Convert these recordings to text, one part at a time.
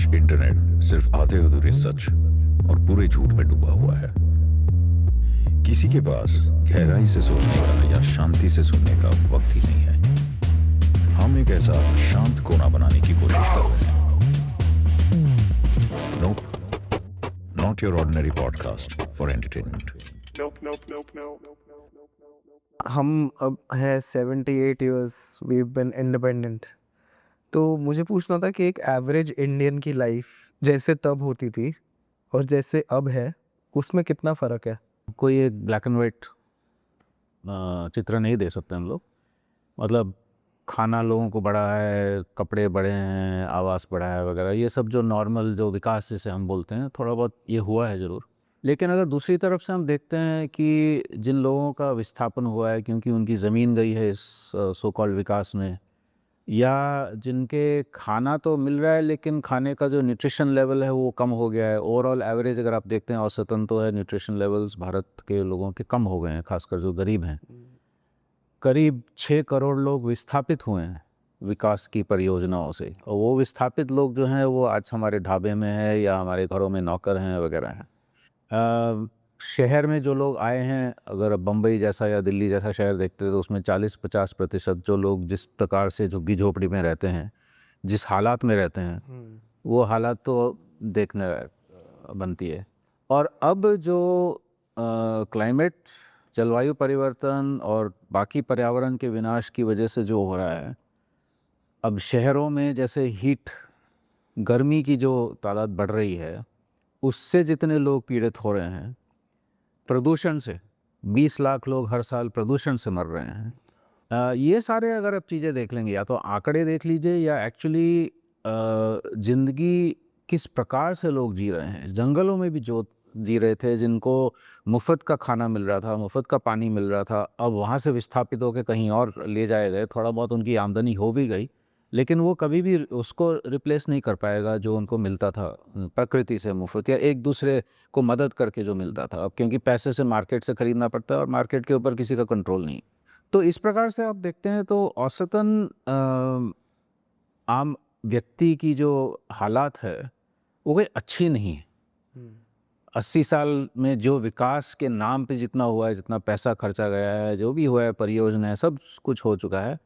Internet सिर्फ आधे अधूरे सच और पूरे झूठ में डूबा हुआ है। किसी के पास गहराई से सोचने का या शांति से सुनने का वक्त ही नहीं है। हम एक ऐसा शांत कोना बनाने की कोशिश कर रहे हैं। Nope, not your ordinary podcast for entertainment. हम अब है 78 ईयर्स वी बिन इंडिपेंडेंट। तो मुझे पूछना था कि एक एवरेज इंडियन की लाइफ जैसे तब होती थी और जैसे अब है उसमें कितना फ़र्क है? कोई एक ब्लैक एंड वाइट चित्र नहीं दे सकते हम लोग। मतलब खाना लोगों को बढ़ा है, कपड़े बढ़े हैं, आवास बढ़ा है वगैरह, ये सब जो नॉर्मल जो विकास जिसे हम बोलते हैं, थोड़ा बहुत ये हुआ है ज़रूर। लेकिन अगर दूसरी तरफ से हम देखते हैं कि जिन लोगों का विस्थापन हुआ है क्योंकि उनकी ज़मीन गई है इस सो कॉल्ड विकास में, या जिनके खाना तो मिल रहा है लेकिन खाने का जो न्यूट्रिशन लेवल है वो कम हो गया है। ओवरऑल एवरेज अगर आप देखते हैं औसतन तो है न्यूट्रिशन लेवल्स भारत के लोगों के कम हो गए हैं, खासकर जो गरीब हैं। करीब 6 करोड़ लोग विस्थापित हुए हैं विकास की परियोजनाओं से, और वो विस्थापित लोग जो हैं वो आज हमारे ढाबे में है या हमारे घरों में नौकर हैं वगैरह हैं। शहर में जो लोग आए हैं, अगर अब बम्बई जैसा या दिल्ली जैसा शहर देखते हैं तो उसमें 40-50% जो लोग जिस प्रकार से झुग्गी झोपड़ी में रहते हैं, जिस हालात में रहते हैं, वो हालात तो देखने बनती है। और अब जो क्लाइमेट, जलवायु परिवर्तन और बाकी पर्यावरण के विनाश की वजह से जो हो रहा है, अब शहरों में जैसे हीट, गर्मी की जो तादाद बढ़ रही है, उससे जितने लोग पीड़ित हो रहे हैं प्रदूषण से, 20 लाख लोग हर साल प्रदूषण से मर रहे हैं। ये सारे अगर आप चीज़ें देख लेंगे, या तो आंकड़े देख लीजिए या एक्चुअली ज़िंदगी किस प्रकार से लोग जी रहे हैं। जंगलों में भी जो जी रहे थे, जिनको मुफ्त का खाना मिल रहा था, मुफ्त का पानी मिल रहा था, अब वहाँ से विस्थापित होकर कहीं और ले जाए गए। थोड़ा बहुत उनकी आमदनी हो भी गई, लेकिन वो कभी भी उसको रिप्लेस नहीं कर पाएगा जो उनको मिलता था प्रकृति से मुफ्त, या एक दूसरे को मदद करके जो मिलता था। अब क्योंकि पैसे से मार्केट से ख़रीदना पड़ता है और मार्केट के ऊपर किसी का कंट्रोल नहीं। तो इस प्रकार से आप देखते हैं तो औसतन आम व्यक्ति की जो हालात है वो कोई अच्छी नहीं है। 80 साल में जो विकास के नाम पे जितना हुआ है, जितना पैसा खर्चा गया है, जो भी हुआ है, परियोजनाएं, सब कुछ हो चुका है,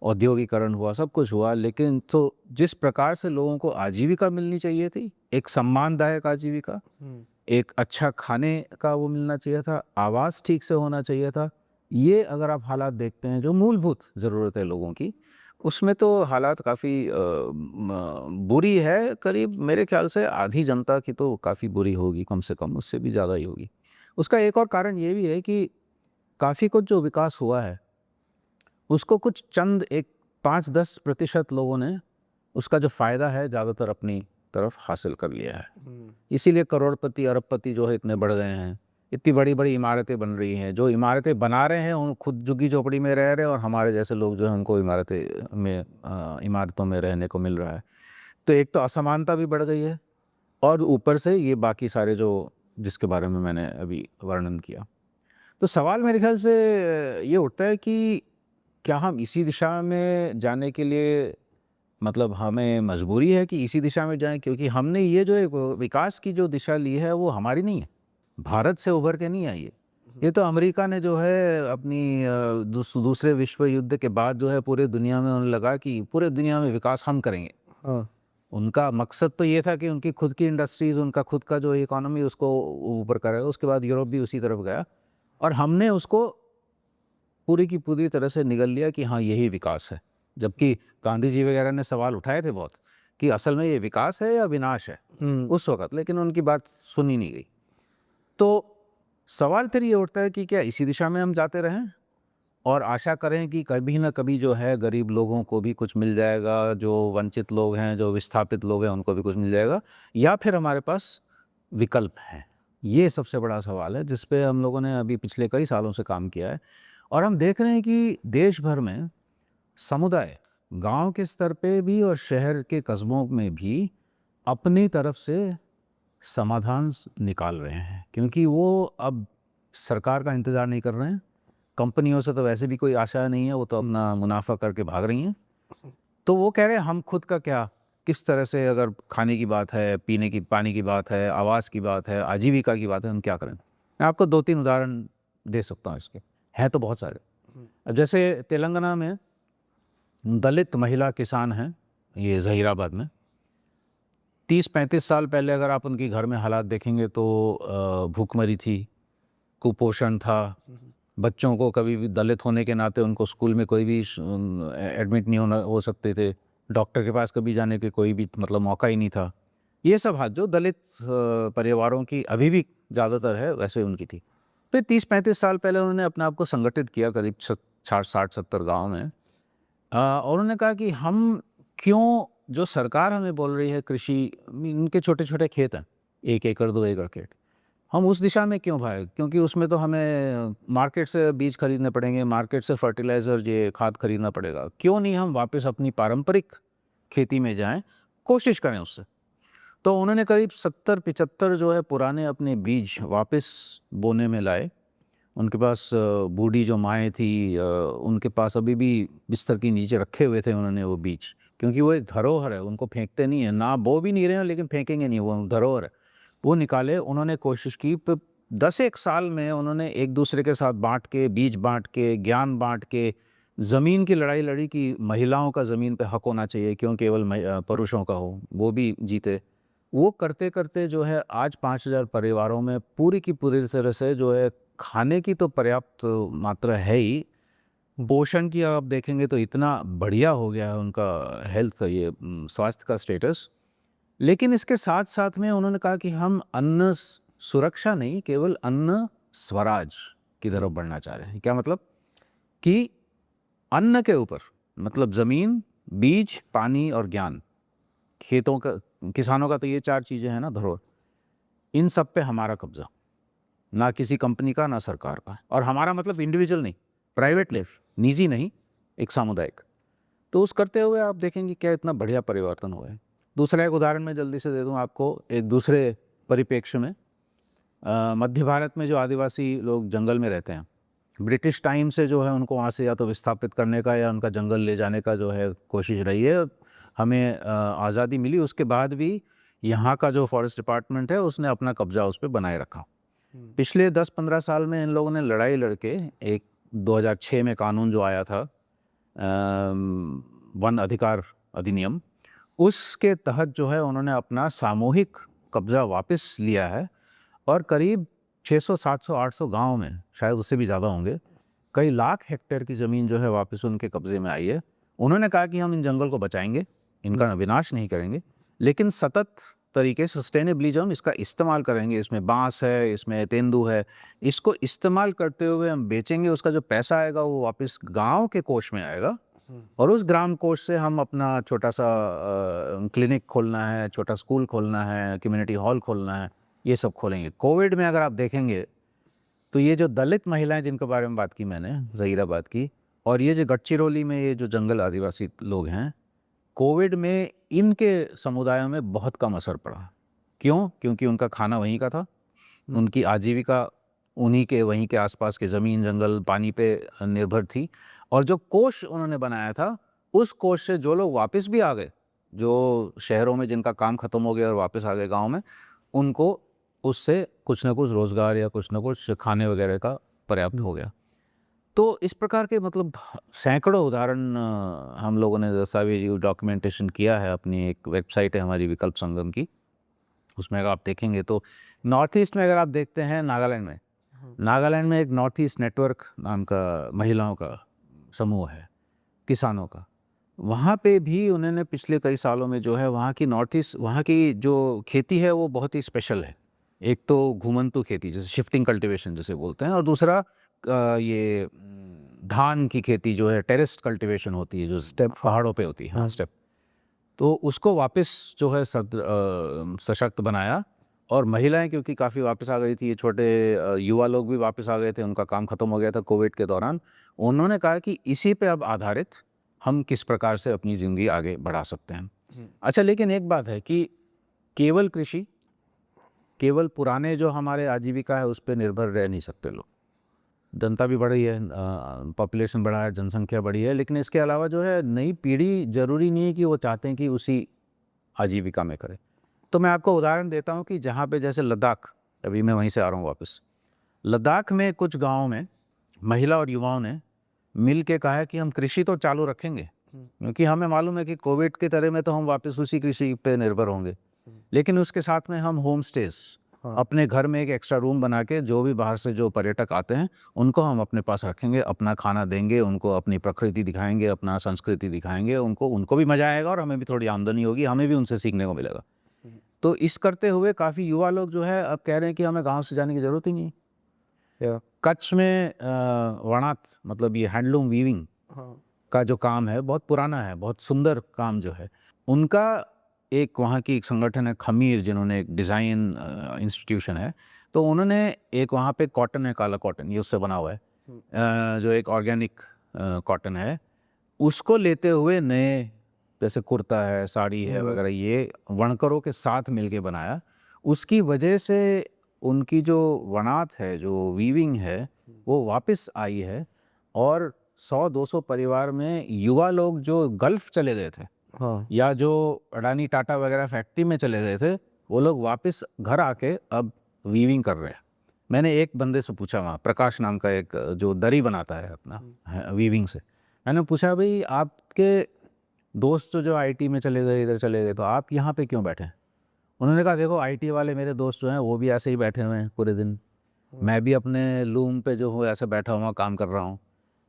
औद्योगिकरण हुआ, सब कुछ हुआ, लेकिन तो जिस प्रकार से लोगों को आजीविका मिलनी चाहिए थी, एक सम्मानदायक आजीविका, एक अच्छा खाने का वो मिलना चाहिए था, आवास ठीक से होना चाहिए था, ये अगर आप हालात देखते हैं जो मूलभूत ज़रूरत है लोगों की, उसमें तो हालात काफ़ी बुरी है। करीब मेरे ख्याल से आधी जनता की तो काफ़ी बुरी होगी, कम से कम उससे भी ज़्यादा ही होगी। उसका एक और कारण ये भी है कि काफ़ी कुछ जो विकास हुआ है उसको कुछ चंद एक 5-10% लोगों ने उसका जो फ़ायदा है ज़्यादातर अपनी तरफ हासिल कर लिया है। इसीलिए करोड़पति अरबपति जो है इतने बढ़ गए हैं, इतनी बड़ी बड़ी इमारतें बन रही हैं। जो इमारतें बना रहे हैं उन खुद झुग्गी झोपड़ी में रह रहे हैं, और हमारे जैसे लोग जो हैं उनको इमारतों में रहने को मिल रहा है। तो एक तो असमानता भी बढ़ गई है, और ऊपर से ये बाकी सारे जो जिसके बारे में मैंने अभी वर्णन किया। तो सवाल मेरे ख्याल से ये उठता है कि क्या हम इसी दिशा में जाने के लिए, मतलब हमें मजबूरी है कि इसी दिशा में जाएं, क्योंकि हमने ये जो एक विकास की जो दिशा ली है वो हमारी नहीं है, भारत से उभर के नहीं आई है। ये तो अमेरिका ने जो है अपनी दूसरे विश्व युद्ध के बाद जो है पूरे दुनिया में उन्हें लगा कि पूरे दुनिया में विकास हम करेंगे। उनका मकसद तो ये था कि उनकी खुद की इंडस्ट्रीज़, उनका खुद का जो इकोनॉमी उसको ऊपर करे। उसके बाद यूरोप भी उसी तरफ गया, और हमने उसको पूरी की पूरी तरह से निगल लिया कि हाँ यही विकास है। जबकि गांधी जी वगैरह ने सवाल उठाए थे बहुत कि असल में ये विकास है या विनाश है उस वक़्त, लेकिन उनकी बात सुनी नहीं गई। तो सवाल फिर ये उठता है कि क्या इसी दिशा में हम जाते रहें और आशा करें कि कभी ना कभी जो है गरीब लोगों को भी कुछ मिल जाएगा, जो वंचित लोग हैं, जो विस्थापित लोग हैं, उनको भी कुछ मिल जाएगा, या फिर हमारे पास विकल्प है? ये सबसे बड़ा सवाल है जिस पे हम लोगों ने अभी पिछले कई सालों से काम किया है। और हम देख रहे हैं कि देश भर में समुदाय, गांव के स्तर पे भी और शहर के कस्बों में भी अपनी तरफ से समाधान निकाल रहे हैं, क्योंकि वो अब सरकार का इंतज़ार नहीं कर रहे हैं। कंपनियों से तो वैसे भी कोई आशा नहीं है, वो तो अपना मुनाफा करके भाग रही हैं। तो वो कह रहे हैं हम खुद का क्या किस तरह से, अगर खाने की बात है, पीने की पानी की बात है, आवास की बात है, आजीविका की बात है, हम क्या करें। मैं आपको 2-3 उदाहरण दे सकता हूँ इसके, हैं तो बहुत सारे। अब जैसे तेलंगाना में दलित महिला किसान हैं, ये ज़हीराबाद में। 30-35 साल पहले अगर आप उनकी घर में हालात देखेंगे तो भूखमरी थी, कुपोषण था, बच्चों को कभी भी दलित होने के नाते उनको स्कूल में कोई भी एडमिट नहीं हो सकते थे, डॉक्टर के पास कभी जाने के कोई भी मतलब मौका ही नहीं था। ये सब हाथ जो दलित परिवारों की अभी भी ज़्यादातर है, वैसे उनकी थी। तो 30-35 साल पहले उन्होंने अपने आप को संगठित किया करीब 60-70 गाँव में। और उन्होंने कहा कि हम क्यों, जो सरकार हमें बोल रही है कृषि, इनके छोटे छोटे खेत हैं, 1 एकड़ 2 एकड़ खेत, हम उस दिशा में क्यों भागे, क्योंकि उसमें तो हमें मार्केट से बीज खरीदने पड़ेंगे, मार्केट से फर्टिलाइज़र ये खाद खरीदना पड़ेगा, क्यों नहीं हम वापस अपनी पारंपरिक खेती में जाएं, कोशिश करें उससे। तो उन्होंने करीब 70-75 जो है पुराने अपने बीज वापस बोने में लाए। उनके पास बूढ़ी जो माएँ थी, उनके पास अभी भी बिस्तर के नीचे रखे हुए थे उन्होंने वो बीज, क्योंकि वो एक धरोहर है, उनको फेंकते नहीं हैं, ना बो भी नहीं रहे हैं लेकिन फेंकेंगे नहीं, वो धरोहर है। वो निकाले, उन्होंने कोशिश की, 10 एक साल में उन्होंने एक दूसरे के साथ बांट के, बीज बांट के, ज्ञान बांट के, ज़मीन की लड़ाई लड़ी कि महिलाओं का ज़मीन पे हक होना चाहिए, क्यों केवल पुरुषों का हो, वो भी जीते। वो करते करते जो है आज 5,000 परिवारों में पूरी की पूरी तरह से जो है खाने की तो पर्याप्त मात्रा है ही, पोषण की आप देखेंगे तो इतना बढ़िया हो गया है उनका हेल्थ, ये स्वास्थ्य का स्टेटस। लेकिन इसके साथ साथ में उन्होंने कहा कि हम अन्न सुरक्षा नहीं, केवल अन्न स्वराज की तरफ बढ़ना चाह रहे हैं। क्या मतलब कि अन्न के ऊपर, मतलब ज़मीन, बीज, पानी और ज्ञान, खेतों का, किसानों का तो ये 4 चीज़ें हैं ना धरोहर, इन सब पे हमारा कब्जा, ना किसी कंपनी का, ना सरकार का। और हमारा मतलब इंडिविजुअल नहीं, प्राइवेट लाइफ, निजी नहीं, एक सामुदायिक। तो उस करते हुए आप देखेंगे क्या इतना बढ़िया परिवर्तन हुआ है। दूसरा एक उदाहरण मैं जल्दी से दे दूं आपको, एक दूसरे परिप्रेक्ष्य में। मध्य भारत में जो आदिवासी लोग जंगल में रहते हैं, ब्रिटिश टाइम से जो है उनको वहाँ से या तो विस्थापित करने का या उनका जंगल ले जाने का जो है कोशिश रही है। हमें आज़ादी मिली उसके बाद भी यहाँ का जो फॉरेस्ट डिपार्टमेंट है उसने अपना कब्जा उस पर बनाए रखा। पिछले 10-15 साल में इन लोगों ने लड़ाई लड़के एक 2006 में कानून जो आया था, वन अधिकार अधिनियम, उसके तहत जो है उन्होंने अपना सामूहिक कब्जा वापस लिया है। और करीब 600, 700, 800 गाँव में, शायद उससे भी ज़्यादा होंगे, कई लाख हेक्टेयर की ज़मीन जो है वापस उनके कब्जे में आई है। उन्होंने कहा कि हम इन जंगल को बचाएंगे, इनका विनाश नहीं करेंगे, लेकिन सतत तरीके सस्टेनेबली जो हम इसका इस्तेमाल करेंगे, इसमें बांस है, इसमें तेंदू है, इसको इस्तेमाल करते हुए हम बेचेंगे, उसका जो पैसा आएगा वो वापस गांव के कोष में आएगा। और उस ग्राम कोष से हम अपना छोटा सा क्लिनिक खोलना है, छोटा स्कूल खोलना है, कम्युनिटी हॉल खोलना है, ये सब खोलेंगे। कोविड में अगर आप देखेंगे तो ये जो दलित महिलाएं जिनके बारे में बात की मैंने, ज़हीराबाद की, और ये जो गढ़चिरौली में ये जो जंगल आदिवासी लोग हैं, कोविड में इनके समुदायों में बहुत कम असर पड़ा। क्यों? क्योंकि उनका खाना वहीं का था, उनकी आजीविका उन्हीं के, वहीं के आसपास के ज़मीन, जंगल, पानी पे निर्भर थी। और जो कोष उन्होंने बनाया था, उस कोष से जो लोग वापस भी आ गए, जो शहरों में जिनका काम ख़त्म हो गया और वापस आ गए गाँव में, उनको उससे कुछ ना कुछ रोज़गार या कुछ ना कुछ खाने वगैरह का पर्याप्त हो गया। तो इस प्रकार के मतलब सैकड़ों उदाहरण हम लोगों ने दस्तावेजी डॉक्यूमेंटेशन किया है। अपनी एक वेबसाइट है हमारी विकल्प संगम की, उसमें अगर आप देखेंगे तो नॉर्थ ईस्ट में अगर आप देखते हैं, नागालैंड में एक नॉर्थ ईस्ट नेटवर्क नाम का महिलाओं का समूह है, किसानों का। वहाँ पे भी उन्होंने पिछले कई सालों में जो है वहाँ की नॉर्थ ईस्ट, वहाँ की जो खेती है वो बहुत ही स्पेशल है। एक तो घुमंतु खेती, जैसे शिफ्टिंग कल्टीवेशन जैसे बोलते हैं, और दूसरा ये धान की खेती जो है टेरेस कल्टीवेशन होती है, जो स्टेप पहाड़ों पे होती है, हाँ स्टेप। तो उसको वापस जो है सशक्त बनाया। और महिलाएं क्योंकि काफ़ी वापस आ गई थी, ये छोटे युवा लोग भी वापस आ गए थे, उनका काम ख़त्म हो गया था कोविड के दौरान। उन्होंने कहा कि इसी पे अब आधारित हम किस प्रकार से अपनी ज़िंदगी आगे बढ़ा सकते हैं। अच्छा, लेकिन एक बात है कि केवल कृषि, केवल पुराने जो हमारे आजीविका है उस पर निर्भर रह नहीं सकते लोग। जनता भी बढ़ी है, पॉपुलेशन बढ़ा है, जनसंख्या बढ़ी है, लेकिन इसके अलावा जो है नई पीढ़ी ज़रूरी नहीं है कि वो चाहते हैं कि उसी आजीविका में करे। तो मैं आपको उदाहरण देता हूँ कि जहाँ पे जैसे लद्दाख, अभी मैं वहीं से आ रहा हूँ वापस, लद्दाख में कुछ गाँव में महिला और युवाओं ने मिल के कहा है कि हम कृषि तो चालू रखेंगे, क्योंकि हमें मालूम है कि कोविड के तरह में तो हम वापस उसी कृषि पे निर्भर होंगे, लेकिन उसके साथ में हम होम स्टेज, अपने घर में एक एक्स्ट्रा रूम बना के जो भी बाहर से जो पर्यटक आते हैं उनको हम अपने पास रखेंगे, अपना खाना देंगे, उनको अपनी प्रकृति दिखाएंगे, अपना संस्कृति दिखाएंगे, उनको भी मजा आएगा और हमें भी थोड़ी आमदनी होगी, हमें भी उनसे सीखने को मिलेगा। तो इस करते हुए काफ़ी युवा लोग जो है अब कह रहे हैं कि हमें गाँव से जाने की ज़रूरत ही नहीं है। कच्छ में वणात, मतलब ये हैंडलूम वीविंग का जो काम है बहुत पुराना है, बहुत सुंदर काम जो है उनका। एक वहाँ की एक संगठन है खमीर, जिन्होंने एक डिज़ाइन इंस्टीट्यूशन है, तो उन्होंने एक वहाँ पे कॉटन है, काला कॉटन, ये उससे बना हुआ है, जो एक ऑर्गेनिक कॉटन है, उसको लेते हुए नए जैसे कुर्ता है, साड़ी है वगैरह, ये वणकरों के साथ मिलके बनाया। उसकी वजह से उनकी जो वनात है, जो वीविंग है, वो वापस आई है और 100-200 परिवार में युवा लोग जो गल्फ चले गए थे, या जो अडानी टाटा वगैरह फैक्ट्री में चले गए थे, वो लोग वापस घर आके अब वीविंग कर रहे हैं। मैंने एक बंदे से पूछा, वहाँ प्रकाश नाम का एक जो दरी बनाता है अपना वीविंग से, मैंने पूछा भाई आपके दोस्त जो आईटी में चले गए, इधर चले गए, तो आप यहाँ पे क्यों बैठे हैं? उन्होंने कहा देखो आईटी वाले मेरे दोस्त जो हैं वो भी ऐसे ही बैठे हुए हैं पूरे दिन, मैं भी अपने लूम पे जो हूँ ऐसे बैठा हुआ काम कर रहा हूँ,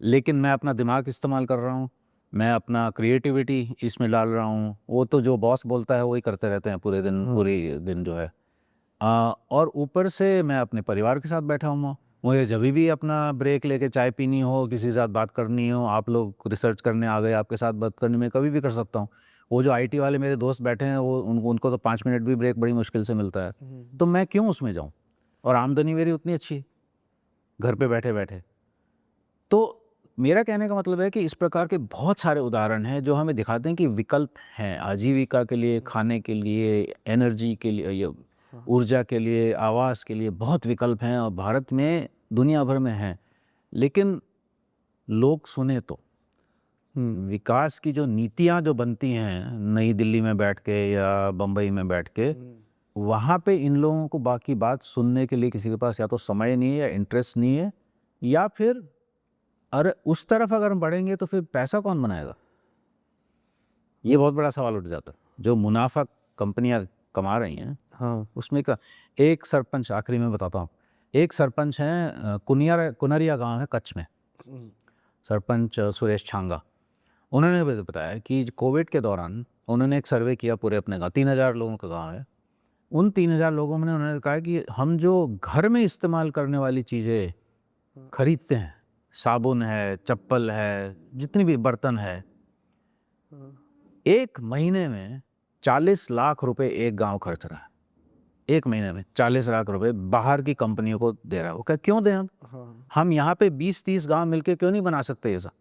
लेकिन मैं अपना दिमाग इस्तेमाल कर रहा हूँ, मैं अपना क्रिएटिविटी इसमें डाल रहा हूँ। वो तो जो बॉस बोलता है वही करते रहते हैं पूरे दिन जो है, और ऊपर से मैं अपने परिवार के साथ बैठा हूँ। मुझे जब भी अपना ब्रेक लेके चाय पीनी हो, किसी के साथ बात करनी हो, आप लोग रिसर्च करने आ गए, आपके साथ बात करने में कभी भी कर सकता हूँ। वो जो आईटी वाले मेरे दोस्त बैठे हैं वो उनको तो 5 मिनट भी ब्रेक बड़ी मुश्किल से मिलता है, तो मैं क्यों उसमें जाऊँ? और आमदनी मेरी उतनी अच्छी है घर पे बैठे बैठे। तो मेरा कहने का मतलब है कि इस प्रकार के बहुत सारे उदाहरण हैं जो हमें दिखाते हैं कि विकल्प हैं आजीविका के लिए, खाने के लिए, एनर्जी के लिए, ऊर्जा के लिए, आवास के लिए, बहुत विकल्प हैं और भारत में दुनिया भर में हैं। लेकिन लोग सुने तो विकास की जो नीतियाँ जो बनती हैं नई दिल्ली में बैठ के या बम्बई में बैठ के, वहाँ पे इन लोगों को बाकी बात सुनने के लिए किसी के पास या तो समय नहीं है या इंटरेस्ट नहीं है, या फिर अरे उस तरफ अगर हम बढ़ेंगे तो फिर पैसा कौन बनाएगा? ये बहुत बड़ा सवाल उठ जाता है। जो मुनाफा कंपनियां कमा रही हैं, उसमें का एक सरपंच, आखिरी में बताता हूँ, एक सरपंच हैं कुनरिया गांव है कच्छ में, सरपंच सुरेश छांगा। उन्होंने बताया कि कोविड के दौरान उन्होंने एक सर्वे किया पूरे अपने गाँव, 3000 लोगों का गाँव है। उन 3000 लोगों में उन्होंने कहा कि हम जो घर में इस्तेमाल करने वाली चीज़ें खरीदते हैं, साबुन है, चप्पल है, जितनी भी बर्तन है, एक महीने में 40 लाख रुपए एक गांव खर्च रहा है। एक महीने में 40 लाख रुपए बाहर की कंपनियों को दे रहा है। वो क्या क्यों दें हम यहाँ पे 20-30 गांव मिलके क्यों नहीं बना सकते ऐसा?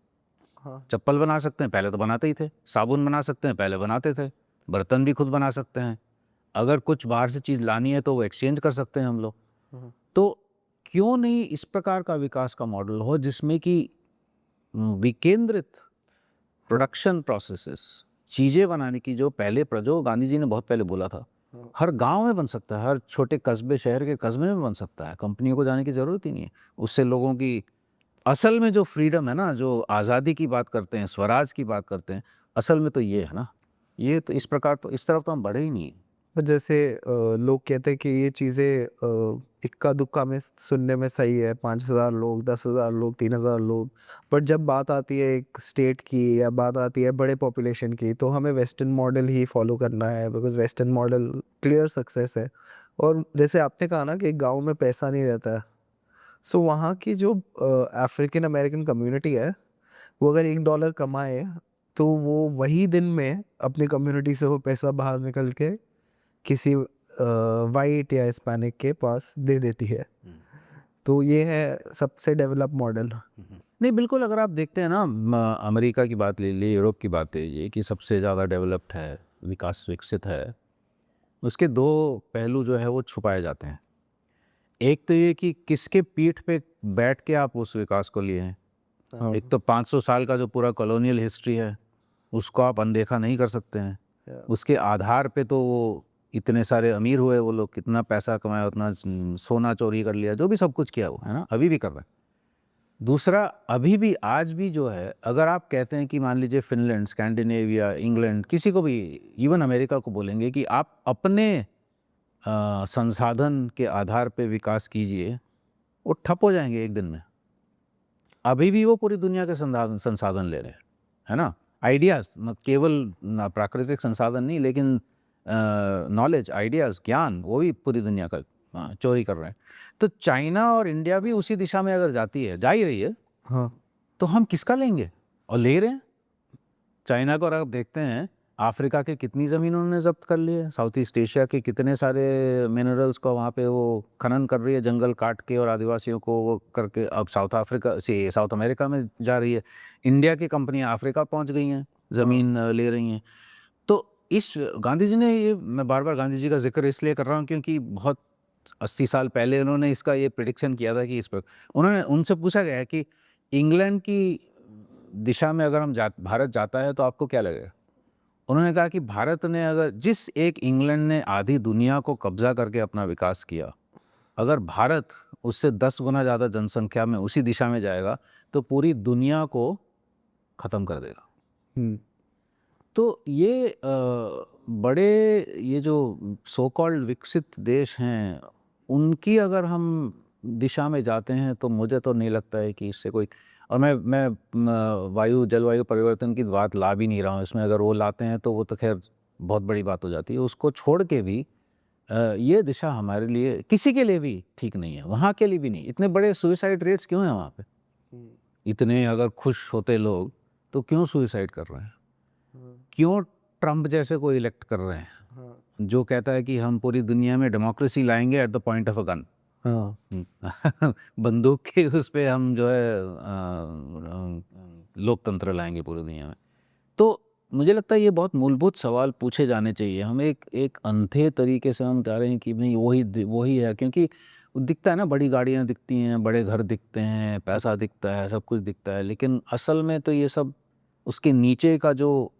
चप्पल बना सकते हैं, पहले तो बनाते ही थे। साबुन बना सकते हैं, पहले बनाते थे। बर्तन भी खुद बना सकते हैं। अगर कुछ बाहर से चीज़ लानी है तो वो एक्सचेंज कर सकते हैं हम लोग। तो क्यों नहीं इस प्रकार का विकास का मॉडल हो जिसमें कि विकेंद्रित प्रोडक्शन प्रोसेसेस, चीज़ें बनाने की, जो पहले जो गांधी जी ने बहुत पहले बोला था, हर गांव में बन सकता है, हर छोटे कस्बे, शहर के कस्बे में बन सकता है। कंपनियों को जाने की ज़रूरत ही नहीं है। उससे लोगों की असल में जो फ्रीडम है ना, जो आज़ादी की बात करते हैं, स्वराज की बात करते हैं, असल में तो ये है ना। ये तो इस प्रकार तो इस तरफ तो हम बढ़े ही नहीं। पर जैसे लोग कहते हैं कि ये चीज़ें इक्का दुक्का में सुनने में सही है, 5000 लोग, 10,000 लोग, 3000 लोग, पर जब बात आती है एक स्टेट की या बात आती है बड़े पॉपुलेशन की, तो हमें वेस्टर्न मॉडल ही फॉलो करना है, because western model clear success है। और जैसे आपने कहा ना कि गांव में पैसा नहीं रहता है, सो वहाँ की जो अफ्रीकन अमेरिकन कम्युनिटी है, वो अगर $1 कमाए तो वो वही दिन में अपनी कम्युनिटी से वो पैसा बाहर निकल के किसी वाइट या हिस्पैनिक के पास दे देती है। तो ये है सबसे डेवलप मॉडल। नहीं, बिल्कुल। अगर आप देखते हैं ना, अमेरिका की बात ले लीजिए, यूरोप की बात ले लीजिए, कि सबसे ज़्यादा डेवलप्ड है, विकसित है, उसके 2 पहलू जो है वो छुपाए जाते हैं। एक तो ये कि किसके पीठ पे बैठ के आप उस विकास को लिए हैं। एक तो 500 साल का जो पूरा कॉलोनियल हिस्ट्री है उसको आप अनदेखा नहीं कर सकते हैं। उसके आधार पे तो वो इतने सारे अमीर हुए वो लोग, कितना पैसा कमाया, उतना सोना चोरी कर लिया, जो भी सब कुछ किया वो, है ना, अभी भी कर रहे हैं। दूसरा, अभी भी आज भी जो है, अगर आप कहते हैं कि मान लीजिए फिनलैंड, स्कैंडिनेविया, इंग्लैंड, किसी को भी, इवन अमेरिका को बोलेंगे कि आप अपने संसाधन के आधार पे विकास कीजिए, वो ठप हो जाएंगे एक दिन में। अभी भी वो पूरी दुनिया के संसाधन ले रहे हैं, है ना, आइडियाज़, केवल प्राकृतिक संसाधन नहीं, लेकिन नॉलेज, आइडियाज़, ज्ञान, वो भी पूरी दुनिया का चोरी कर रहे हैं। तो चाइना और इंडिया भी उसी दिशा में अगर जाती है, जा ही रही है, हाँ, तो हम किसका लेंगे? और ले रहे हैं चाइना को। और आप देखते हैं अफ्रीका के कितनी ज़मीन उन्होंने जब्त कर ली है, साउथ ईस्ट एशिया के कितने सारे मिनरल्स को वहाँ पे वो खनन कर रही है, जंगल काट के और आदिवासियों को वो करके, अब साउथ अमेरिका में जा रही है। इंडिया की कंपनियाँ अफ्रीका पहुँच गई हैं, ज़मीन ले रही हैं। तो इस गांधी जी ने, ये मैं बार बार गांधी जी का जिक्र इसलिए कर रहा हूँ क्योंकि बहुत 80 साल पहले उन्होंने इसका ये प्रिडिक्शन किया था कि इस पर उन्होंने, उनसे पूछा गया है कि इंग्लैंड की दिशा में अगर भारत जाता है तो आपको क्या लगेगा? उन्होंने कहा कि भारत ने, अगर जिस एक इंग्लैंड ने आधी दुनिया को कब्जा करके अपना विकास किया, अगर भारत उससे 10 गुना ज़्यादा जनसंख्या में उसी दिशा में जाएगा तो पूरी दुनिया को ख़त्म कर देगा। हम्म, तो ये बड़े, ये जो सो कॉल्ड विकसित देश हैं, उनकी अगर हम दिशा में जाते हैं तो मुझे तो नहीं लगता है कि इससे कोई, और मैं जलवायु परिवर्तन की बात ला भी नहीं रहा हूँ इसमें। अगर वो लाते हैं तो वो तो खैर बहुत बड़ी बात हो जाती है। उसको छोड़ के भी ये दिशा हमारे लिए, किसी के लिए भी ठीक नहीं है, वहाँ के लिए भी नहीं। इतने बड़े सुइसाइड रेट्स क्यों हैं वहाँ पे? इतने अगर खुश होते लोग तो क्यों सुइसाइड कर रहे हैं? क्यों ट्रम्प जैसे को इलेक्ट कर रहे हैं, जो कहता है कि हम पूरी दुनिया में डेमोक्रेसी लाएंगे at the point of a gun. बंदूक के उस पे हम जो है लोकतंत्र लाएंगे पूरी दुनिया में। तो मुझे लगता है ये बहुत मूलभूत सवाल पूछे जाने चाहिए। हम एक अंधे तरीके से हम जा रहे हैं कि नहीं वही है, क्योंकि दिखता है ना, बड़ी गाड़ियाँ दिखती हैं, बड़े घर दिखते हैं, पैसा दिखता है, सब कुछ दिखता है, लेकिन असल में तो ये सब उसके नीचे का जो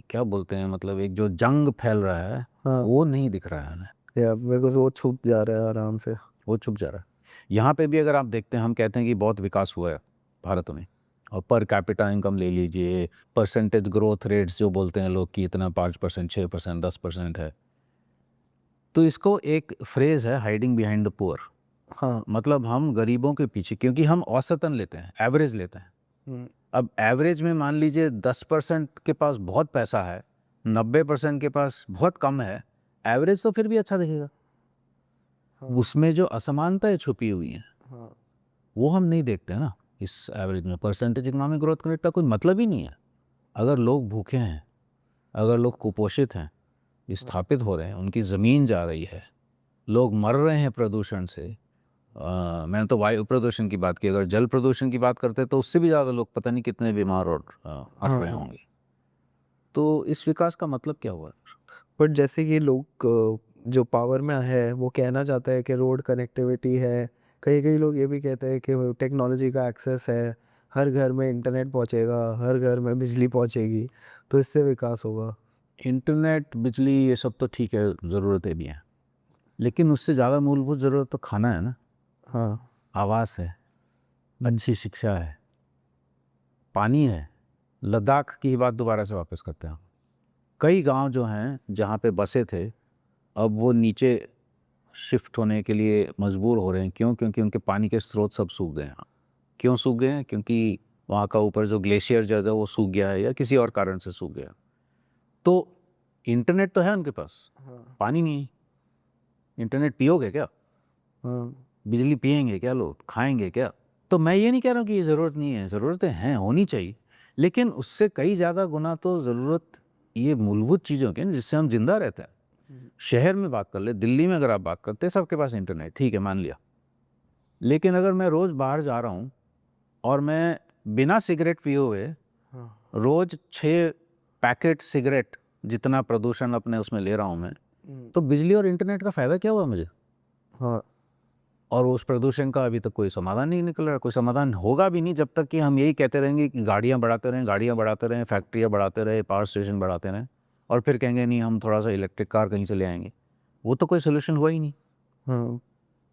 क्या बोलते हैं, मतलब एक जो जंग फैल रहा है, हाँ, वो नहीं दिख रहा है हमें। या बिकॉज वो छुप जा रहा है आराम से। वो छुप जा रहा है। यहाँ पे भी अगर आप देखते हैं, हम कहते हैं कि बहुत विकास हुआ है भारत में, और पर कैपिटा इनकम ले लीजिए, परसेंटेज ग्रोथ रेट्स जो बोलते हैं लोग कि इतना 5%, 6%, 10% है, तो इसको एक फ्रेज़ है, हाइडिंग बिहाइंड द पुअर। हाँ, मतलब हम गरीबों के पीछे, क्योंकि हम औसतन लेते हैं, एवरेज लेते हैं। अब एवरेज में मान लीजिए 10% के पास बहुत पैसा है, 90% के पास बहुत कम है, एवरेज तो फिर भी अच्छा दिखेगा। उसमें जो असमानताएं छुपी हुई हैं, वो हम नहीं देखते हैं ना इस एवरेज में। परसेंटेज इकोनॉमिक ग्रोथ रेट का कोई मतलब ही नहीं है। अगर लोग भूखे हैं, अगर लोग कुपोषित हैं, विस्थापित हो रहे हैं, उनकी ज़मीन जा रही है, लोग मर रहे हैं प्रदूषण से, मैंने तो वायु प्रदूषण की बात की, अगर जल प्रदूषण की बात करते तो उससे भी ज़्यादा लोग पता नहीं कितने बीमार और मर रहे होंगे। तो इस विकास का मतलब क्या हुआ? बट जैसे कि लोग जो पावर में है वो कहना चाहता है कि रोड कनेक्टिविटी है, कई लोग ये भी कहते हैं कि टेक्नोलॉजी का एक्सेस है, हर घर में इंटरनेट पहुंचेगा, हर घर में बिजली पहुंचेगी, तो इससे विकास होगा। इंटरनेट, बिजली, ये सब तो ठीक है, ज़रूरतें भी हैं, लेकिन उससे ज़्यादा मूलभूत ज़रूरत तो खाना है ना, हाँ, आवास है, अच्छी शिक्षा है, पानी है। लद्दाख की ही बात दोबारा से वापस करते हैं। कई गांव जो हैं जहाँ पे बसे थे, अब वो नीचे शिफ्ट होने के लिए मजबूर हो रहे हैं। क्यों? क्योंकि उनके पानी के स्रोत सब सूख गए हैं। क्यों सूख गए हैं? क्योंकि वहाँ का ऊपर जो ग्लेशियर जो है वो सूख गया है, या किसी और कारण से सूख गया। तो इंटरनेट तो है उनके पास, पानी नहीं है। इंटरनेट पियोगे क्या? बिजली पिएंगे क्या? लोग खाएंगे क्या? तो मैं ये नहीं कह रहा हूँ कि ये ज़रूरत नहीं है, ज़रूरतें हैं, होनी चाहिए, लेकिन उससे कई ज़्यादा गुना तो ज़रूरत ये मूलभूत चीज़ों की, जिससे हम जिंदा रहते हैं। शहर में बात कर ले, दिल्ली में अगर आप बात करते हैं, सबके पास इंटरनेट, ठीक है, मान लिया, लेकिन अगर मैं रोज़ बाहर जा रहा हूँ और मैं बिना सिगरेट पिए हुए रोज़ 6 पैकेट सिगरेट जितना प्रदूषण अपने उसमें ले रहा हूँ मैं, तो बिजली और इंटरनेट का फ़ायदा क्या हुआ मुझे? हाँ, और उस प्रदूषण का अभी तक कोई समाधान नहीं निकल रहा। कोई समाधान होगा भी नहीं जब तक कि हम यही कहते रहेंगे कि गाड़ियाँ बढ़ाते रहें, फैक्ट्रियाँ बढ़ाते रहें, पावर स्टेशन बढ़ाते रहें, और फिर कहेंगे नहीं हम थोड़ा सा इलेक्ट्रिक कार कहीं से ले आएंगे। वो तो कोई सोल्यूशन हुआ ही नहीं। हाँ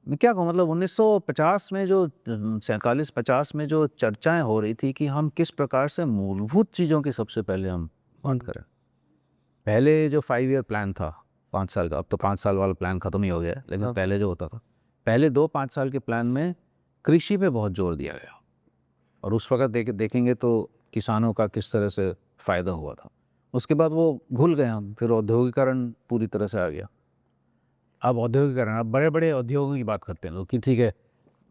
मैं क्या कहूँ, मतलब 1950 में जो 47-50 में जो चर्चाएं हो रही थी कि हम किस प्रकार से मूलभूत चीज़ों की सबसे पहले हम बात करें। पहले जो 5 ईयर प्लान था 5 साल का, अब तो 5 साल वाला प्लान ख़त्म ही हो गया है, लेकिन हाँ। पहले जो होता था, पहले 2-5 साल के प्लान में कृषि पे बहुत जोर दिया गया और उस वक्त देखेंगे तो किसानों का किस तरह से फ़ायदा हुआ था। उसके बाद वो भूल गए हम, फिर औद्योगिकरण पूरी तरह से आ गया। अब औद्योगिकरण, अब बड़े बड़े उद्योगों की बात करते हैं लोग कि ठीक है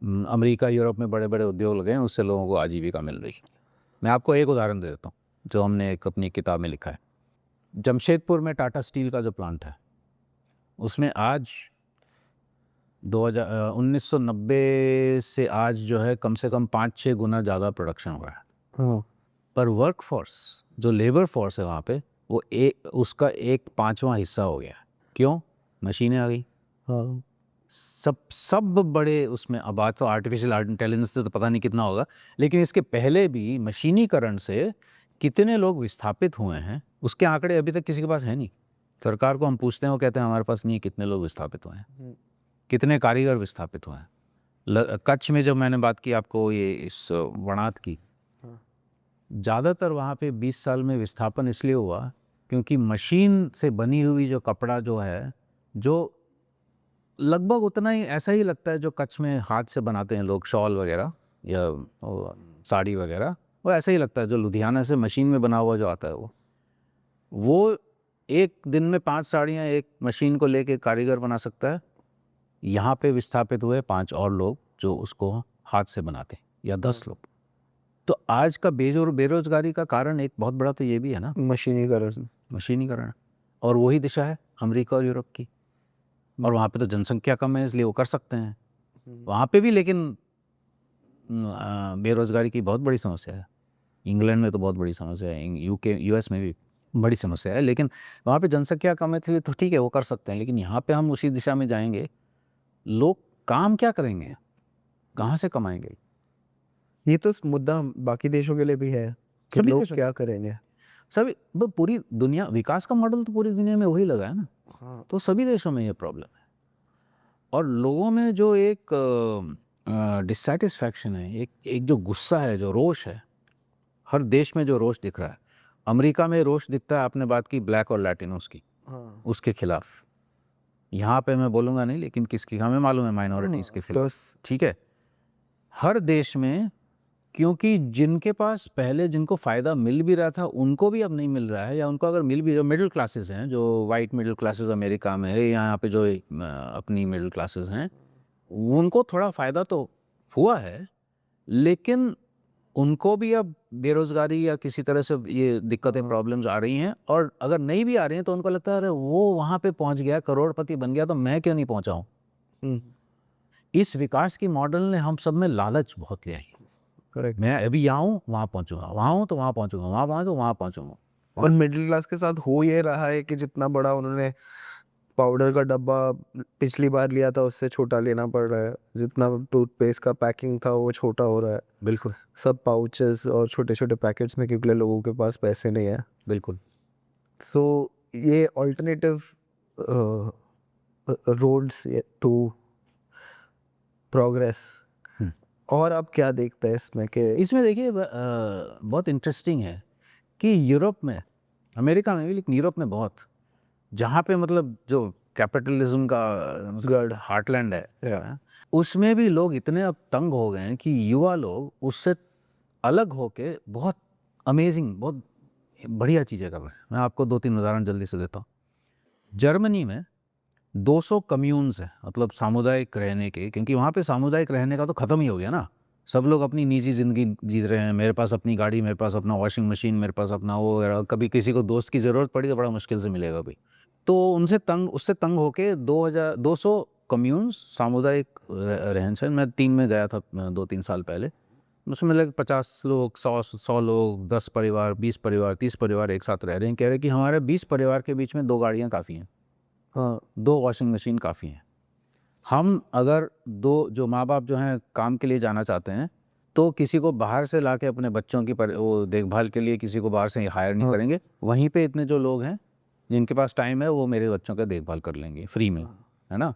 अमेरिका यूरोप में बड़े बड़े उद्योग लगे हैं, उससे लोगों को आजीविका मिल रही है। मैं आपको एक उदाहरण दे देता हूँ जो हमने एक अपनी किताब में लिखा है। जमशेदपुर में टाटा स्टील का जो प्लांट है उसमें आज 1990 से आज जो है कम से कम 5-6 गुना ज़्यादा प्रोडक्शन हुआ है। हाँ पर वर्कफोर्स जो लेबर फोर्स है वहाँ पे वो उसका 1/5वां हिस्सा हो गया। क्यों? मशीनें आ गई। हाँ सब बड़े उसमें, अब बात तो आर्टिफिशियल इंटेलिजेंस से तो पता नहीं कितना होगा, लेकिन इसके पहले भी मशीनीकरण से कितने लोग विस्थापित हुए हैं उसके आंकड़े अभी तक किसी के पास है नहीं। सरकार को हम पूछते हैं वो कहते हैं हमारे पास नहीं है। कितने लोग विस्थापित हुए हैं, कितने कारीगर विस्थापित हुए हैं। कच्छ में जब मैंने बात की आपको ये इस वनात की, ज़्यादातर वहाँ पे 20 साल में विस्थापन इसलिए हुआ क्योंकि मशीन से बनी हुई जो कपड़ा जो है, जो लगभग उतना ही ऐसा ही लगता है जो कच्छ में हाथ से बनाते हैं लोग, शॉल वगैरह या साड़ी वगैरह, वो ऐसा ही लगता है जो लुधियाना से मशीन में बना हुआ जो आता है। वो एक दिन में 5 साड़ियाँ एक मशीन को लेके कारीगर बना सकता है। यहाँ पे विस्थापित हुए 5 और लोग जो उसको हाथ से बनाते, या 10 लोग। तो आज का बेरोजगारी का कारण एक बहुत बड़ा तो ये भी है ना, मशीनीकरण। और वही दिशा है अमेरिका और यूरोप की। और वहाँ पे तो जनसंख्या कम है इसलिए वो कर सकते हैं वहाँ पे भी, लेकिन बेरोजगारी की बहुत बड़ी समस्या है। इंग्लैंड में तो बहुत बड़ी समस्या है, यूएस में भी बड़ी समस्या है, लेकिन वहाँ पे जनसंख्या कम है तो ठीक है वो कर सकते हैं। लेकिन यहाँ पे हम उसी दिशा में जाएंगे, लोग काम क्या करेंगे, कहाँ से कमाएंगे? ये तो मुद्दा बाकी देशों के लिए भी है कि सभी लोग देशों क्या करेंगे। सभी पूरी दुनिया, विकास का मॉडल तो पूरी दुनिया में वही लगा है ना। हाँ तो सभी देशों में ये प्रॉब्लम है और लोगों में जो एक डिससेटिस्फैक्शन है, एक जो गुस्सा है, जो रोष है, हर देश में जो रोष दिख रहा है। अमेरिका में रोष दिखता है, आपने बात की ब्लैक और लैटिनोस की, हाँ उसके खिलाफ। यहाँ पे मैं बोलूँगा नहीं, लेकिन किसकी, हमें मालूम है, माइनॉरिटीज़ के खिलाफ। ठीक है, हर देश में, क्योंकि जिनके पास पहले जिनको फ़ायदा मिल भी रहा था उनको भी अब नहीं मिल रहा है, या उनको अगर मिल भी, जो मिडिल क्लासेस हैं, जो वाइट मिडिल क्लासेस अमेरिका में है, यहाँ पे जो अपनी मिडिल क्लासेस हैं, उनको थोड़ा फ़ायदा तो हुआ है, लेकिन उनको भी अब बेरोज़गारी या किसी तरह से ये दिक्कतें, प्रॉब्लम्स आ रही हैं। और अगर नहीं भी आ रही हैं तो उनको लगता है अरे वो वहाँ पे पहुँच गया, करोड़पति बन गया, तो मैं क्यों नहीं पहुँचा हूँ। इस विकास की मॉडल ने हम सब में लालच बहुत ले आई। करेक्ट। मैं अभी यहाँ हूँ वहाँ पहुँचूंगा, वहाँ हूँ तो वहाँ पहुँचूंगा, वहाँ पहुँच तो वहाँ पहुँचूंगा। और मिडिल क्लास के साथ हो ये रहा है कि जितना बड़ा उन्होंने पाउडर का डब्बा पिछली बार लिया था उससे छोटा लेना पड़ रहा है, जितना टूथपेस्ट का पैकिंग था वो छोटा हो रहा है। बिल्कुल सब पाउचेस और छोटे छोटे पैकेट्स में, क्योंकि लोगों के पास पैसे नहीं है। बिल्कुल। सो ये ऑल्टरनेटिव रोड्स टू प्रोग्रेस। और आप क्या देखते हैं इसमें कि इसमें देखिए बहुत इंटरेस्टिंग है कि यूरोप में, अमेरिका में भी, लेकिन यूरोप में बहुत, जहाँ पे मतलब जो कैपिटलिज्म का गढ़ हार्टलैंड है, उसमें भी लोग इतने अब तंग हो गए हैं कि युवा लोग उससे अलग होके बहुत अमेजिंग, बहुत बढ़िया चीज़ें कर रहे हैं। मैं आपको 2-3 उदाहरण जल्दी से देता हूँ। जर्मनी में 200 कम्यून्स हैं, मतलब सामुदायिक रहने के, क्योंकि वहाँ पे सामुदायिक रहने का तो ख़त्म ही हो गया ना। सब लोग अपनी निजी ज़िंदगी जी रहे हैं, मेरे पास अपनी गाड़ी, मेरे पास अपना वॉशिंग मशीन, मेरे पास अपना वो, कभी किसी को दोस्त की ज़रूरत पड़ी तो बड़ा मुश्किल से मिलेगा भाई। तो उससे तंग होके 200 कम्यून्स, सामुदायिक रहन सहन, मैं 3 में गया था 2-3 साल पहले। उसमें लगे 50 लोग, 100 लोग, 10 परिवार, 20 परिवार, 30 परिवार एक साथ रह रहे हैं। कह रहे कि हमारे 20 परिवार के बीच में 2 गाड़ियाँ काफ़ी हैं, हाँ 2 वॉशिंग मशीन काफ़ी हैं। हम अगर 2 जो माँ बाप जो हैं काम के लिए जाना चाहते हैं तो किसी को बाहर से ला के अपने बच्चों की वो देखभाल के लिए किसी को बाहर से हायर नहीं करेंगे। वहीं पे इतने जो लोग हैं जिनके पास टाइम है वो मेरे बच्चों का देखभाल कर लेंगे फ्री में, है ना।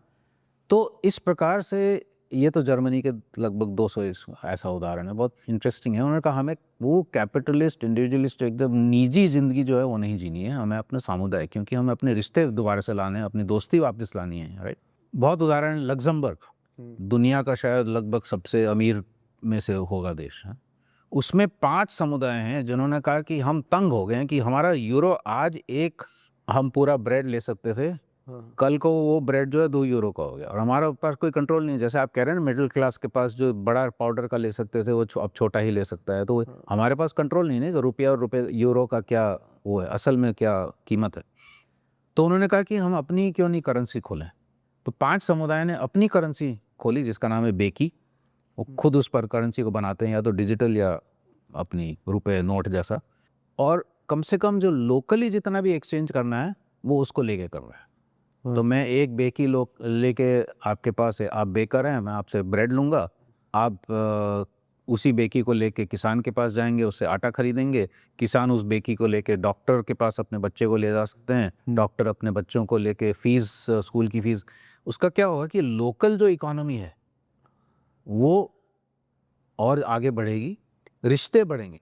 तो इस प्रकार से ये तो जर्मनी के लगभग 200 ऐसा उदाहरण है, बहुत इंटरेस्टिंग है। उन्होंने कहा हमें वो कैपिटलिस्ट इंडिविजुअलिस्ट एकदम निजी ज़िंदगी जो है वो नहीं जीनी है, हमें अपने सामुदायिक, क्योंकि हमें अपने रिश्ते दोबारा से लाने हैं, अपनी दोस्ती वापस लानी है, राइट। बहुत उदाहरण, लग्जमबर्ग दुनिया का शायद लगभग सबसे अमीर में से होगा देश है, उसमें 5 समुदाय हैं जिन्होंने कहा कि हम तंग हो गए हैं कि हमारा यूरो आज एक हम पूरा ब्रेड ले सकते थे, कल को वो ब्रेड जो है 2 यूरो का हो गया और हमारे पास कोई कंट्रोल नहीं है। जैसे आप कह रहे हैं ना, मिडिल क्लास के पास जो बड़ा पाउडर का ले सकते थे वो अब छोटा ही ले सकता है, तो हमारे पास कंट्रोल नहीं है कि रुपया और यूरो का क्या वो है, असल में क्या कीमत है। तो उन्होंने कहा कि हम अपनी क्यों नहीं करेंसी खोलें। तो 5 समुदाय ने अपनी करेंसी खोली जिसका नाम है बेकी। वो खुद उस पर करेंसी को बनाते हैं, या तो डिजिटल या अपनी रुपए नोट जैसा, और कम से कम जो लोकली जितना भी एक्सचेंज करना है वो उसको लेके कर रहा है। तो मैं एक बेकी लेके आपके पास है, आप बेकर हैं, मैं आपसे ब्रेड लूँगा, आप उसी बेकी को लेके किसान के पास जाएंगे, उससे आटा खरीदेंगे, किसान उस बेकी को लेके डॉक्टर के पास अपने बच्चे को ले जा सकते हैं, डॉक्टर अपने बच्चों को लेके फीस, स्कूल की फीस। उसका क्या होगा कि लोकल जो इकोनॉमी है वो और आगे बढ़ेगी, रिश्ते बढ़ेंगे।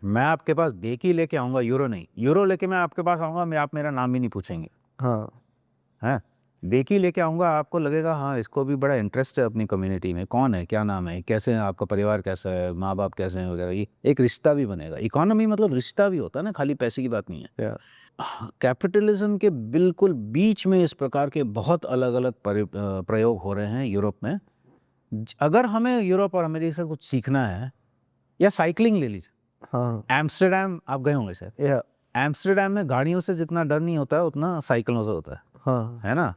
मैं आपके पास बेकी लेके आऊँगा, यूरो नहीं, यूरो लेके मैं आपके पास आऊँगा, मैं आप मेरा नाम ही नहीं पूछेंगे, हाँ हैं। बेकी लेके आऊँगा, आपको लगेगा हाँ इसको भी बड़ा इंटरेस्ट है अपनी कम्युनिटी में, कौन है, क्या नाम है, कैसे हैं, आपका परिवार कैसा है, माँ बाप कैसे हैं वगैरह, ये एक रिश्ता भी बनेगा। इकोनॉमी मतलब रिश्ता भी होता है ना, खाली पैसे की बात नहीं है। कैपिटलिज्म के बिल्कुल बीच में इस प्रकार के बहुत अलग अलग प्रयोग हो रहे हैं यूरोप में। अगर हमें यूरोप और अमेरिका से कुछ सीखना है, या साइकिलिंग ले लीजिए, हाँ एम्स्टर्डम आप गए होंगे शायद, या एम्स्टर्डम में गाड़ियों से जितना डर नहीं होता है उतना साइकिलों से होता हाँ है ना।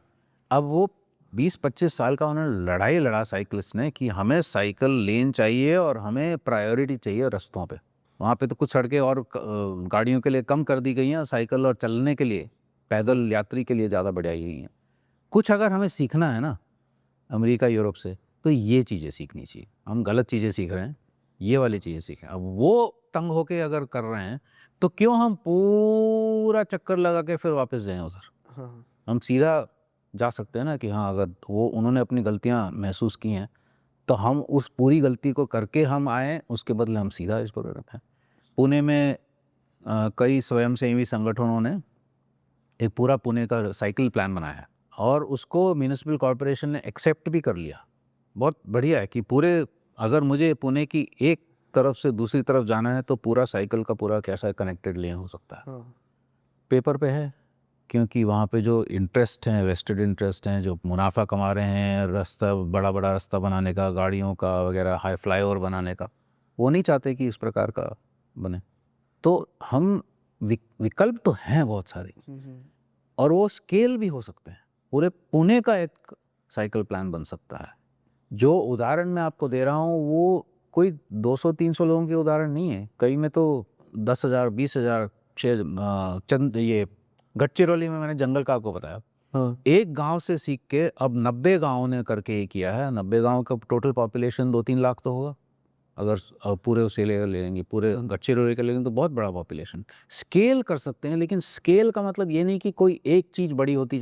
अब वो 20-25 साल का उन्होंने लड़ाई लड़ा साइकिलिस्ट ने कि हमें साइकिल लेन चाहिए और हमें प्रायोरिटी चाहिए रास्तों पे। वहाँ पे तो कुछ सड़कें और गाड़ियों के लिए कम कर दी गई हैं, साइकिल और चलने के लिए, पैदल यात्री के लिए ज़्यादा बढ़ाई गई हैं। कुछ अगर हमें सीखना है ना अमेरिका यूरोप से, तो ये चीज़ें सीखनी चाहिए। हम गलत चीज़ें सीख रहे हैं, ये वाली चीज़ें सीखें। अब वो तंग होके अगर कर रहे हैं तो क्यों हम पूरा चक्कर लगा के फिर वापस जाएं उधर। हाँ हम सीधा जा सकते हैं ना कि हाँ, अगर वो उन्होंने अपनी गलतियां महसूस की हैं तो हम उस पूरी गलती को करके हम आए, उसके बदले हम सीधा इस पर रखें। पुणे में कई स्वयंसेवी संगठनों ने एक पूरा पुणे का साइकिल प्लान बनाया है और उसको म्यूनिसिपल कॉरपोरेशन ने एक्सेप्ट भी कर लिया। बहुत बढ़िया है कि पूरे, अगर मुझे पुणे की एक तरफ से दूसरी तरफ जाना है तो पूरा साइकिल का पूरा कैसा कनेक्टेड लेन हो सकता है। हाँ पेपर पे है, क्योंकि वहाँ पे जो इंटरेस्ट हैं, वेस्टेड इंटरेस्ट हैं, जो मुनाफा कमा रहे हैं, रास्ता बड़ा बड़ा रास्ता बनाने का, गाड़ियों का वगैरह, हाई फ्लाईओवर बनाने का, वो नहीं चाहते कि इस प्रकार का बने। तो हम विकल्प तो हैं बहुत सारे, और वो स्केल भी हो सकते हैं। पूरे पुणे का एक साइकिल प्लान बन सकता है। जो उदाहरण मैं आपको दे रहा हूँ वो कोई 200-300 लोगों के उदाहरण नहीं है, कई में तो 10,000 20,000 चंद, ये गढ़चिरौली में मैंने जंगल का आपको बताया, हाँ एक गांव से सीख के अब 90 गांवों ने करके ये किया है। 90 गांव का टोटल पॉपुलेशन 2-3 लाख तो होगा, अगर पूरे उसे ले लेंगे, पूरे गढ़चिरौली का लेंगे तो बहुत बड़ा पॉपुलेशन। स्केल कर सकते हैं, लेकिन स्केल का मतलब ये नहीं कि कोई एक चीज़ बड़ी होती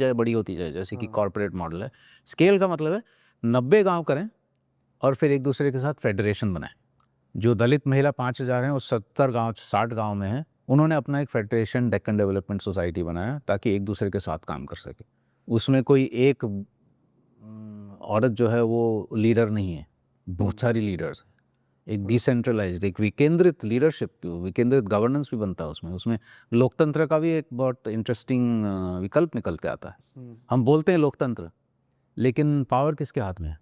जाए जैसे कि कॉर्पोरेट मॉडल है। स्केल का मतलब है 90 गांव करें और फिर एक दूसरे के साथ फेडरेशन बनाएं। जो दलित महिला 5,000 हैं, वो 70 गाँव 60 गाँव में हैं, उन्होंने अपना एक फेडरेशन डेक्कन डेवलपमेंट सोसाइटी बनाया ताकि एक दूसरे के साथ काम कर सके। उसमें कोई एक औरत जो है वो लीडर नहीं है, बहुत सारी लीडर्स, एक डिसेंट्रलाइज्ड, एक विकेंद्रित लीडरशिप, विकेंद्रित गवर्नेंस भी बनता है उसमें। उसमें लोकतंत्र का भी एक बहुत इंटरेस्टिंग विकल्प निकल के आता है। हम बोलते हैं लोकतंत्र, लेकिन पावर किसके हाथ में है?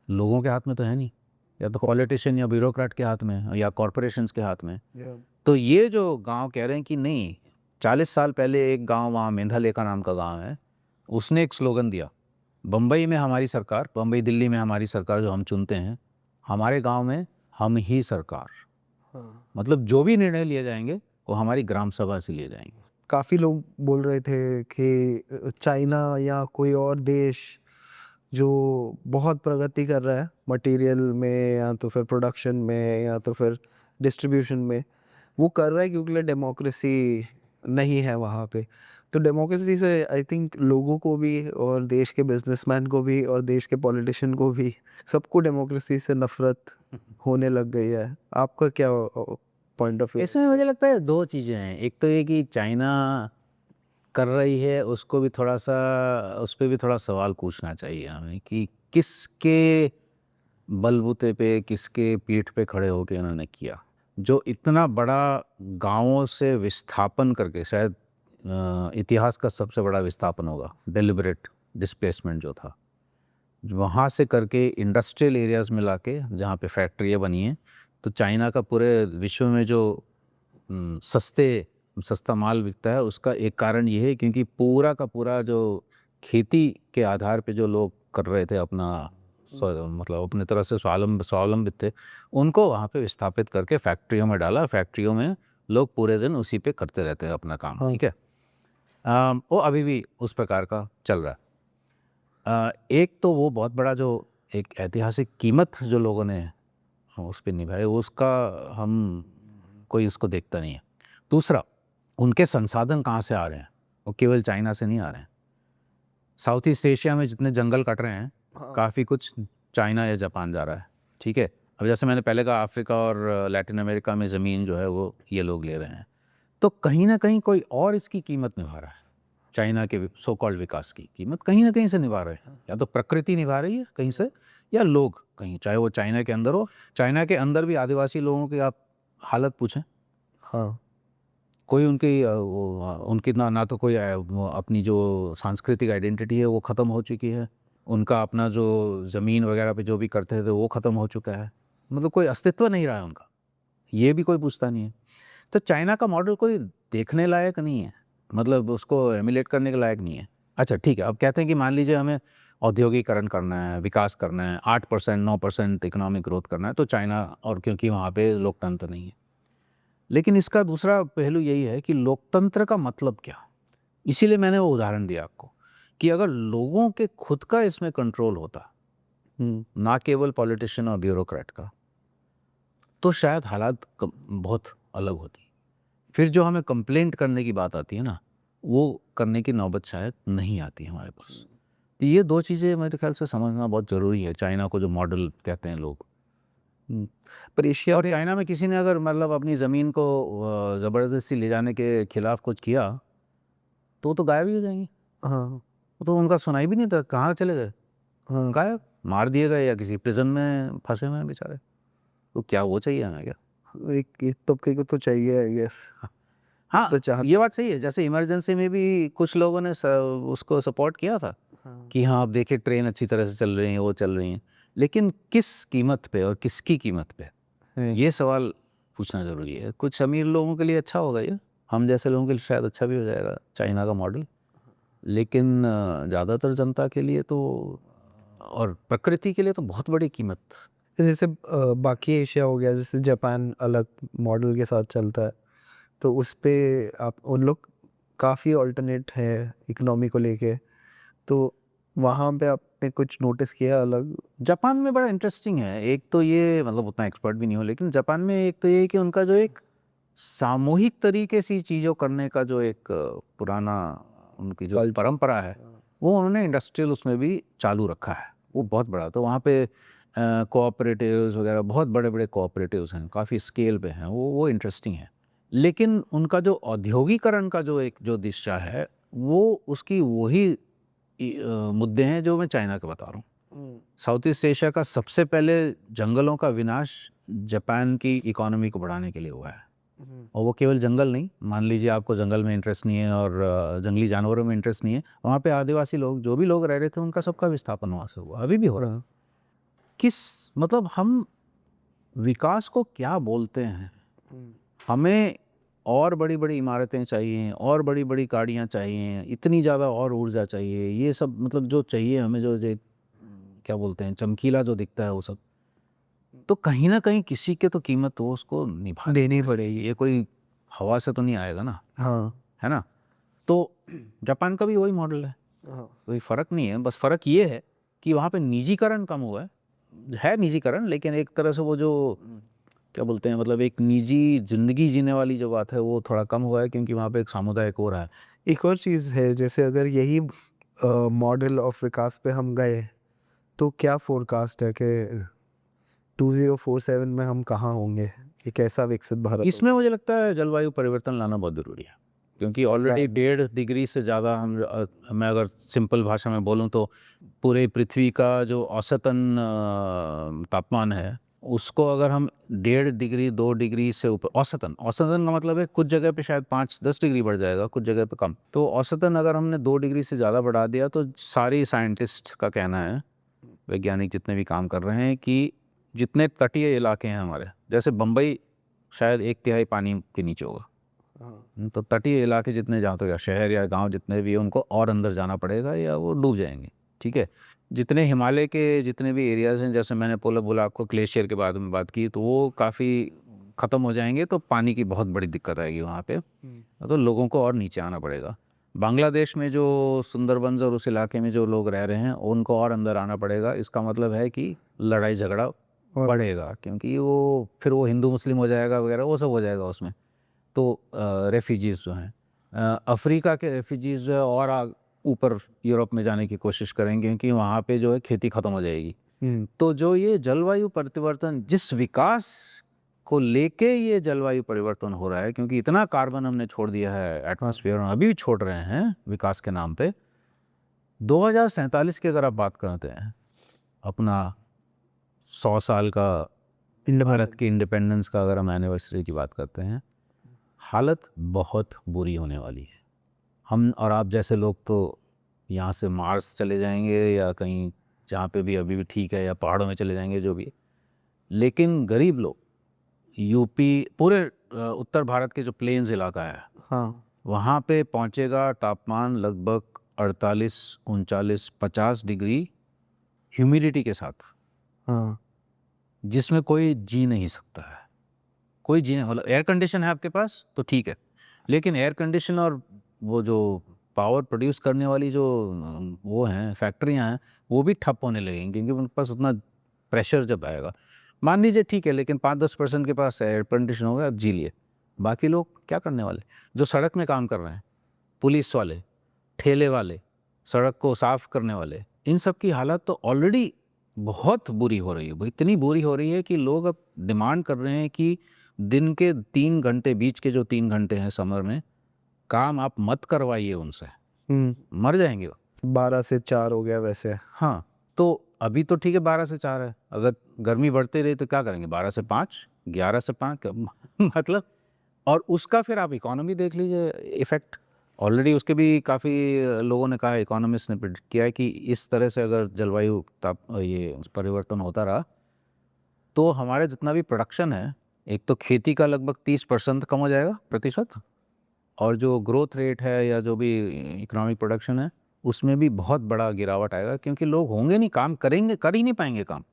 लोगों के हाथ में तो है नहीं, या तो पॉलिटिशियन या ब्यूरोक्रेट के हाथ में या कॉरपोरेशंस के हाथ में। तो ये जो गांव कह रहे हैं कि नहीं, 40 साल पहले एक गांव, वहाँ मेंधालेखा नाम का गांव है, उसने एक स्लोगन दिया, बम्बई में हमारी सरकार, बम्बई दिल्ली में हमारी सरकार जो हम चुनते हैं, हमारे गांव में हम ही सरकार। मतलब जो भी निर्णय लिए जाएंगे वो हमारी ग्राम सभा से लिए जाएंगे। काफ़ी लोग बोल रहे थे कि चाइना या कोई और देश जो बहुत प्रगति कर रहा है मटेरियल में, या तो फिर प्रोडक्शन में, या तो फिर डिस्ट्रीब्यूशन में, वो कर रहा है क्योंकि डेमोक्रेसी नहीं है वहाँ पे। तो डेमोक्रेसी से आई थिंक लोगों को भी और देश के बिजनेसमैन को भी और देश के पॉलिटिशियन को भी सबको डेमोक्रेसी से नफरत होने लग गई है। आपका क्या पॉइंट ऑफ व्यू? इसमें मुझे लगता है दो चीज़ें हैं। एक तो ये कि चाइना कर रही है, उसको भी थोड़ा सा, उस पर भी थोड़ा सवाल पूछना चाहिए हमें कि किसके बलबूते पे, किसके पीठ पे खड़े होके उन्होंने किया। जो इतना बड़ा गांवों से विस्थापन करके, शायद इतिहास का सबसे बड़ा विस्थापन होगा, डेलिबरेट डिस्प्लेसमेंट जो था, वहाँ से करके इंडस्ट्रियल एरियाज़ में लाके जहाँ पे फैक्ट्रियाँ बनी हैं। तो चाइना का पूरे विश्व में जो सस्ता माल बिकता है, उसका एक कारण ये है क्योंकि पूरा का पूरा जो खेती के आधार पे जो लोग कर रहे थे अपना मतलब अपने तरह से स्वावलंबित थे, उनको वहाँ पे विस्थापित करके फैक्ट्रियों में डाला। फैक्ट्रियों में लोग पूरे दिन उसी पे करते रहते हैं अपना काम, ठीक है। वो अभी भी उस प्रकार का चल रहा है। एक तो वो बहुत बड़ा जो एक ऐतिहासिक कीमत जो लोगों ने उस पर निभाई, उसका हम कोई उसको देखता नहीं है। दूसरा, उनके संसाधन कहाँ से आ रहे हैं? वो केवल चाइना से नहीं आ रहे हैं। साउथ ईस्ट एशिया में जितने जंगल कट रहे हैं, काफ़ी कुछ चाइना या जापान जा रहा है, ठीक है। अब जैसे मैंने पहले कहा, अफ्रीका और लैटिन अमेरिका में ज़मीन जो है वो ये लोग ले रहे हैं। तो कहीं ना कहीं कोई और इसकी कीमत निभा रहा है। चाइना के सो कॉल्ड विकास की कीमत कहीं ना कहीं से निभा रहे हैं। या तो प्रकृति निभा रही है कहीं से, या लोग कहीं, चाहे वो चाइना के अंदर हो। चाइना के अंदर भी आदिवासी लोगों की आप हालत पूछें, हाँ, कोई उनकी ना तो कोई अपनी जो सांस्कृतिक आइडेंटिटी है वो ख़त्म हो चुकी है। उनका अपना जो ज़मीन वगैरह पे जो भी करते थे वो ख़त्म हो चुका है। मतलब कोई अस्तित्व नहीं रहा है उनका, ये भी कोई पूछता नहीं है। तो चाइना का मॉडल कोई देखने लायक नहीं है, मतलब उसको एमुलेट करने के लायक नहीं है। अच्छा ठीक है, अब कहते हैं कि मान लीजिए हमें औद्योगिकरण करना है, विकास करना है, 8% 9% इकोनॉमिक ग्रोथ करना है, तो चाइना, और क्योंकि वहाँ पे लोकतंत्र नहीं है। लेकिन इसका दूसरा पहलू यही है कि लोकतंत्र का मतलब क्या। इसीलिए मैंने वो उदाहरण दिया आपको कि अगर लोगों के खुद का इसमें कंट्रोल होता, ना केवल पॉलिटिशियन और ब्यूरोक्रेट का, तो शायद हालात बहुत अलग होती। फिर जो हमें कंप्लेंट करने की बात आती है ना, वो करने की नौबत शायद नहीं आती हमारे पास। तो ये दो चीज़ें मेरे ख्याल से समझना बहुत ज़रूरी है। चाइना को जो मॉडल कहते हैं लोग, पर एशिया और चाइना में किसी ने अगर मतलब अपनी ज़मीन को ज़बरदस्ती ले जाने के खिलाफ कुछ किया तो वो तो गायब ही हो जाएंगे। हाँ, वो तो उनका सुनाई भी नहीं था, कहाँ चले गए, गायब, मार दिए गए या किसी प्रिजन में फंसे हुए हैं बेचारे। तो क्या वो चाहिए हमें क्या? एक तबके को तो चाहिए आई गेस। हाँ, तो चाह ये बात सही है। जैसे इमरजेंसी में भी कुछ लोगों ने उसको सपोर्ट किया था कि हाँ अब देखिए ट्रेन अच्छी तरह से चल रही है, वो चल रही हैं, लेकिन किस कीमत पे और किसकी कीमत पे, ये सवाल पूछना ज़रूरी है। कुछ अमीर लोगों के लिए अच्छा होगा ये, हम जैसे लोगों के लिए शायद अच्छा भी हो जाएगा चाइना का मॉडल, लेकिन ज़्यादातर जनता के लिए तो, और प्रकृति के लिए तो बहुत बड़ी कीमत। जैसे बाकी एशिया हो गया, जैसे जापान अलग मॉडल के साथ चलता है, तो उस पे आप उन लोग काफ़ी ऑल्टरनेट है इकोनॉमी को लेके, तो वहाँ पे आपने कुछ नोटिस किया अलग? जापान में बड़ा इंटरेस्टिंग है। एक तो ये, मतलब उतना एक्सपर्ट भी नहीं हो, लेकिन जापान में एक तो ये कि उनका जो एक सामूहिक तरीके से चीज़ों करने का जो एक पुराना उनकी जो परंपरा है, वो उन्होंने इंडस्ट्रियल उसमें भी चालू रखा है। वो बहुत बड़ा, तो वहाँ पे कोऑपरेटिव्स वगैरह, बहुत बड़े बड़े कोऑपरेटिव्स हैं, काफ़ी स्केल पे हैं, वो इंटरेस्टिंग है। लेकिन उनका जो औद्योगिकरण का जो एक जो दिशा है, वो उसकी वही मुद्दे हैं जो मैं चाइना का बता रहा हूँ। साउथ ईस्ट एशिया का सबसे पहले जंगलों का विनाश जापान की इकोनॉमी को बढ़ाने के लिए हुआ है। और वो केवल जंगल नहीं, मान लीजिए आपको जंगल में इंटरेस्ट नहीं है और जंगली जानवरों में इंटरेस्ट नहीं है, वहाँ पे आदिवासी लोग, जो भी लोग रह रहे थे, उनका सबका विस्थापन वहाँ से हुआ, अभी भी हो रहा है। किस, मतलब हम विकास को क्या बोलते हैं? हमें और बड़ी बड़ी इमारतें चाहिए, और बड़ी बड़ी गाड़ियाँ चाहिए, इतनी ज़्यादा और ऊर्जा चाहिए, ये सब मतलब जो चाहिए हमें, जो क्या बोलते हैं, चमकीला जो दिखता है वो सब, तो कहीं ना कहीं किसी के तो कीमत वो उसको निभा देनी पड़ेगी। ये कोई हवा से तो नहीं आएगा ना, हाँ, है ना। तो जापान का भी वही मॉडल है, हाँ, कोई फ़र्क नहीं है। बस फ़र्क ये है कि वहाँ पे निजीकरण कम हुआ है निजीकरण, लेकिन एक तरह से वो जो क्या बोलते हैं, मतलब एक निजी ज़िंदगी जीने वाली जो बात है वो थोड़ा कम हुआ है, क्योंकि वहाँ पे एक सामुदायिक हो रहा है। एक और चीज़ है, जैसे अगर यही मॉडल ऑफ विकास पे हम गए तो क्या फोरकास्ट है कि 2047 में हम कहाँ होंगे, एक ऐसा विकसित भारत इसमें मुझे लगता है जलवायु परिवर्तन लाना बहुत ज़रूरी है, क्योंकि ऑलरेडी 1.5 डिग्री से ज़्यादा मैं अगर सिंपल भाषा में बोलूँ तो पूरे पृथ्वी का जो औसतन तापमान है उसको अगर हम 1.5 डिग्री 2 डिग्री से ऊपर, औसतन का मतलब है कुछ जगह पे शायद 5-10 डिग्री बढ़ जाएगा, कुछ जगह पे कम, तो औसतन अगर हमने 2 डिग्री से ज़्यादा बढ़ा दिया तो सारी साइंटिस्ट का कहना है, वैज्ञानिक जितने भी काम कर रहे हैं, कि जितने तटीय इलाके हैं हमारे, जैसे बम्बई शायद 1/3 पानी के नीचे होगा, तो तटीय इलाके जितने, जहाँ तक या शहर या गांव जितने भी हैं, उनको और अंदर जाना पड़ेगा या वो डूब जाएंगे। ठीक है, जितने हिमालय के जितने भी एरियाज़ हैं, जैसे मैंने पोला बोला आपको, ग्लेशियर के बारे में बात की, तो वो काफ़ी ख़त्म हो जाएंगे, तो पानी की बहुत बड़ी दिक्कत आएगी वहाँ पे, तो लोगों को और नीचे आना पड़ेगा। बांग्लादेश में जो सुंदरबंस और उस इलाके में जो लोग रह रहे हैं उनको और अंदर आना पड़ेगा। इसका मतलब है कि लड़ाई झगड़ा बढ़ेगा, क्योंकि वो फिर वो हिंदू मुस्लिम हो जाएगा वगैरह, वो सब हो जाएगा उसमें। तो रेफ्यूजीज़ जो हैं, अफ्रीका के रेफ्यूजीज़ जो है और ऊपर यूरोप में जाने की कोशिश करेंगे, क्योंकि वहाँ पे जो है खेती ख़त्म हो जाएगी। तो जो ये जलवायु परिवर्तन, जिस विकास को लेके ये जलवायु परिवर्तन हो रहा है, क्योंकि इतना कार्बन हमने छोड़ दिया है एटमॉस्फेयर में, अभी भी छोड़ रहे हैं विकास के नाम पे। 2047 की अगर आप बात करते हैं, अपना 100 साल का भारत की इंडिपेंडेंस का अगर हम एनिवर्सरी की बात करते हैं, हालत बहुत बुरी होने वाली है। हम और आप जैसे लोग तो यहाँ से मार्स चले जाएंगे या कहीं जहाँ पे भी अभी भी ठीक है, या पहाड़ों में चले जाएंगे, जो भी, लेकिन गरीब लोग यूपी, पूरे उत्तर भारत के जो प्लेन्स इलाका है, हाँ, वहाँ पे पहुँचेगा तापमान लगभग 48, 39, 50 डिग्री ह्यूमिडिटी के साथ, हाँ, जिसमें कोई जी नहीं सकता है, कोई जी नहीं। मतलब एयर कंडीशन है आपके पास तो ठीक है, लेकिन एयर कंडीशन और वो जो पावर प्रोड्यूस करने वाली जो वो हैं फैक्ट्रियां हैं, वो भी ठप होने लगेंगी, क्योंकि उनके पास उतना प्रेशर जब आएगा, मान लीजिए ठीक है, लेकिन 5-10% के पास एयर कंडीशन होगा, अब जी लिए। बाकी लोग क्या करने वाले, जो सड़क में काम कर रहे हैं, पुलिस वाले, ठेले वाले, सड़क को साफ करने वाले, इन सब की हालत तो ऑलरेडी बहुत बुरी हो रही है। इतनी बुरी हो रही है कि लोग अब डिमांड कर रहे हैं कि दिन के 3 घंटे, बीच के जो 3 घंटे हैं समर में, काम आप मत करवाइए उनसे, मर जाएंगे वो। 12 से 4 हो गया वैसे। हाँ, तो अभी तो ठीक है 12 से 4 है, अगर गर्मी बढ़ते रही तो क्या करेंगे, 12 से 5, 11 से 5 मतलब, और उसका फिर आप इकोनॉमी देख लीजिए इफेक्ट। ऑलरेडी उसके भी काफ़ी लोगों ने कहा, इकोनॉमिस्ट ने प्रेडिक्ट किया है कि इस तरह से अगर जलवायु ये परिवर्तन होता रहा तो हमारे जितना भी प्रोडक्शन है, एक तो खेती का लगभग 30% कम हो जाएगा, प्रतिशत, और जो ग्रोथ रेट है या जो भी इकोनॉमिक प्रोडक्शन है उसमें भी बहुत बड़ा गिरावट आएगा, क्योंकि लोग होंगे नहीं, काम करेंगे, कर ही नहीं पाएंगे काम,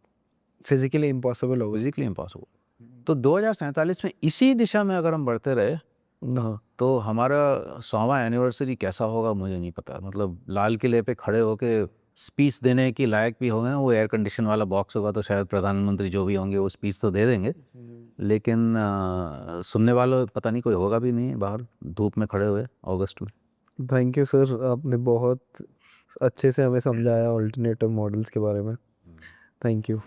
फिजिकली इम्पॉसिबल होगा। Physically impossible. तो 2047 में इसी दिशा में अगर हम बढ़ते रहे हाँ, तो हमारा 100वां एनिवर्सरी कैसा होगा मुझे नहीं पता। मतलब लाल किले पे खड़े होके स्पीच देने की लायक भी होंगे, वो एयर कंडीशन वाला बॉक्स होगा तो शायद प्रधानमंत्री जो भी होंगे वो स्पीच तो दे देंगे, लेकिन सुनने वालों पता नहीं कोई होगा भी नहीं बाहर धूप में खड़े हुए अगस्त में। थैंक यू सर, आपने बहुत अच्छे से हमें समझाया ऑल्टरनेटिव मॉडल्स के बारे में। Thank you.